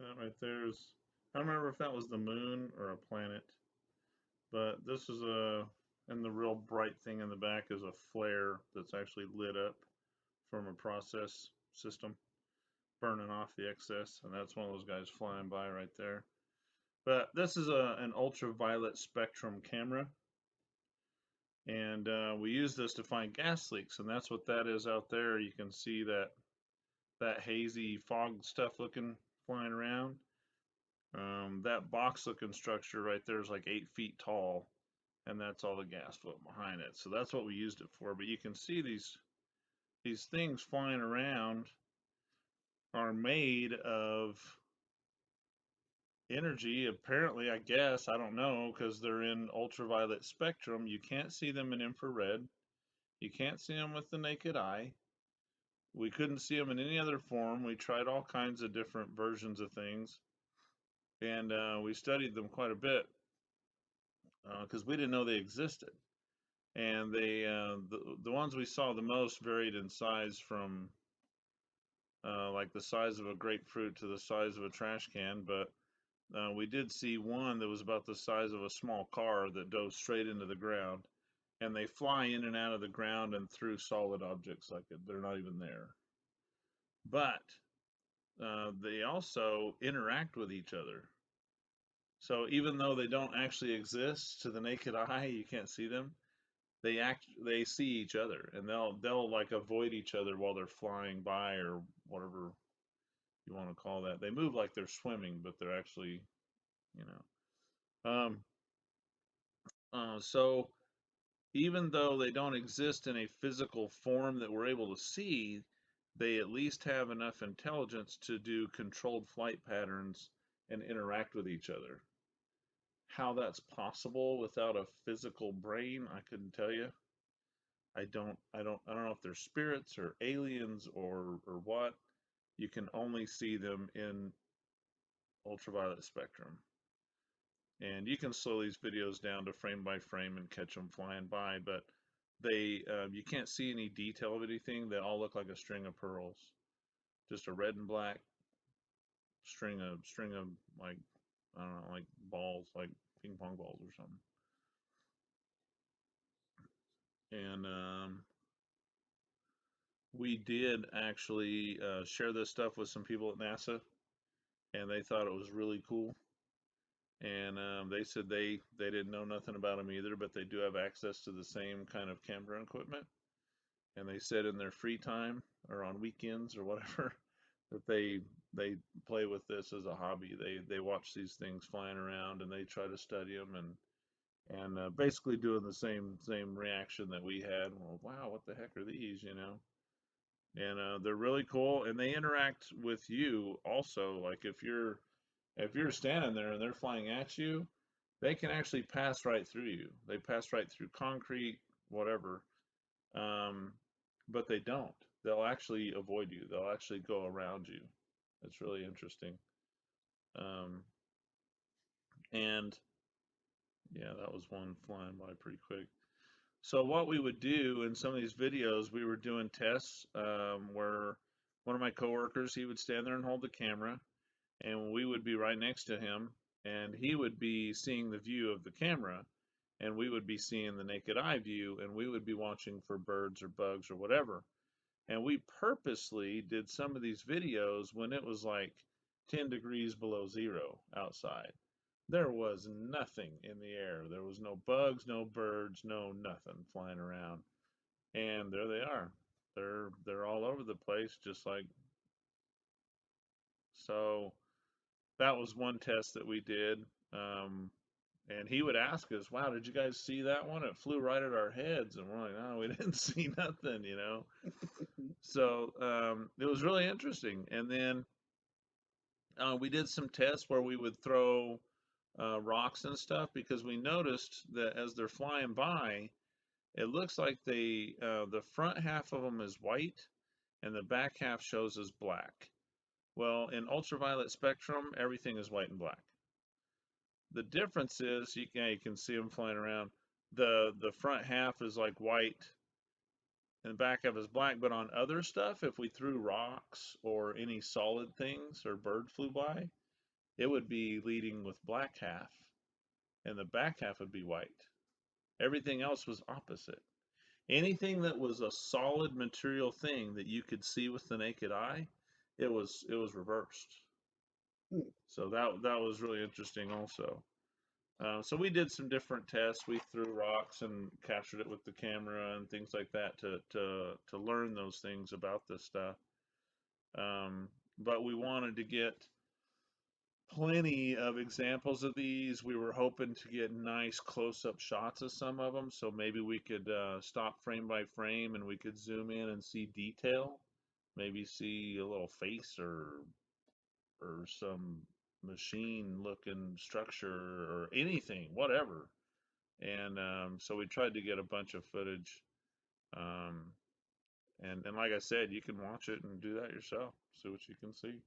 That right there's, I don't remember if that was the moon or a planet, but this is and the real bright thing in the back is a flare that's actually lit up from a process system, burning off the excess, and that's one of those guys flying by right there. But this is an ultraviolet spectrum camera, and we use this to find gas leaks, and that's what that is out there. You can see that hazy fog stuff looking flying around. That box looking structure right there is like 8 feet tall, and that's all the gas floating behind it. So that's what we used it for. But you can see these things flying around are made of energy, apparently, I guess. I don't know, because they're in ultraviolet spectrum. You can't see them in infrared. You can't see them with the naked eye. We couldn't see them in any other form. We tried all kinds of different versions of things, and we studied them quite a bit because we didn't know they existed. And the ones we saw the most varied in size from like the size of a grapefruit to the size of a trash can. But we did see one that was about the size of a small car that dove straight into the ground, and they fly in and out of the ground and through solid objects like they're not even there. But they also interact with each other. So even though they don't actually exist to the naked eye, you can't see them. They see each other, and they'll like avoid each other while they're flying by or whatever you want to call that. They move like they're swimming, but they're actually, you know. So even though they don't exist in a physical form that we're able to see, they at least have enough intelligence to do controlled flight patterns and interact with each other. How that's possible without a physical brain, I couldn't tell you. I don't know if they're spirits or aliens or what. You can only see them in ultraviolet spectrum. And you can slow these videos down to frame by frame and catch them flying by, but they you can't see any detail of anything. They all look like a string of pearls, just a red and black string of like, I don't know, like balls, like ping pong balls or something. And we did actually share this stuff with some people at NASA, and they thought it was really cool. And they said they didn't know nothing about them either, but they do have access to the same kind of camera equipment. And they said in their free time or on weekends or whatever that they play with this as a hobby. They watch these things flying around and they try to study them and basically doing the same reaction that we had. Well, wow, what the heck are these? You know. And they're really cool, and they interact with you also. Like if you're standing there and they're flying at you, they can actually pass right through you. They pass right through concrete, whatever. Um, but they don't. They'll actually avoid you. They'll actually go around you. It's really interesting. Um, and yeah, that was one flying by pretty quick. So what we would do in some of these videos, we were doing tests where one of my coworkers, he would stand there and hold the camera, and we would be right next to him, and he would be seeing the view of the camera, and we would be seeing the naked eye view, and we would be watching for birds or bugs or whatever. And we purposely did some of these videos when it was like 10 degrees below zero outside. There was nothing in the air. There was no bugs, no birds, no nothing flying around. And there they are. They're all over the place, just like so. That was one test that we did. Um, and he would ask us, "Wow, did you guys see that one? It flew right at our heads." And we're like, "No, we didn't see nothing," you know. So it was really interesting. And then we did some tests where we would throw rocks and stuff because we noticed that as they're flying by, it looks like the front half of them is white and the back half shows as black. Well, in ultraviolet spectrum, everything is white and black. The difference is you can see them flying around. The front half is like white and the back half is black. But on other stuff, if we threw rocks or any solid things or bird flew by, it would be leading with black half, and the back half would be white. Everything else was opposite. Anything that was a solid material thing that you could see with the naked eye, it was reversed. Hmm. So that was really interesting also. So we did some different tests. We threw rocks and captured it with the camera and things like that to learn those things about this stuff. Um, but we wanted to get plenty of examples of these. We were hoping to get nice close-up shots of some of them, so maybe we could stop frame by frame and we could zoom in and see detail. Maybe see a little face or some machine-looking structure or anything, whatever. And so we tried to get a bunch of footage. Um, and like I said, you can watch it and do that yourself, see what you can see.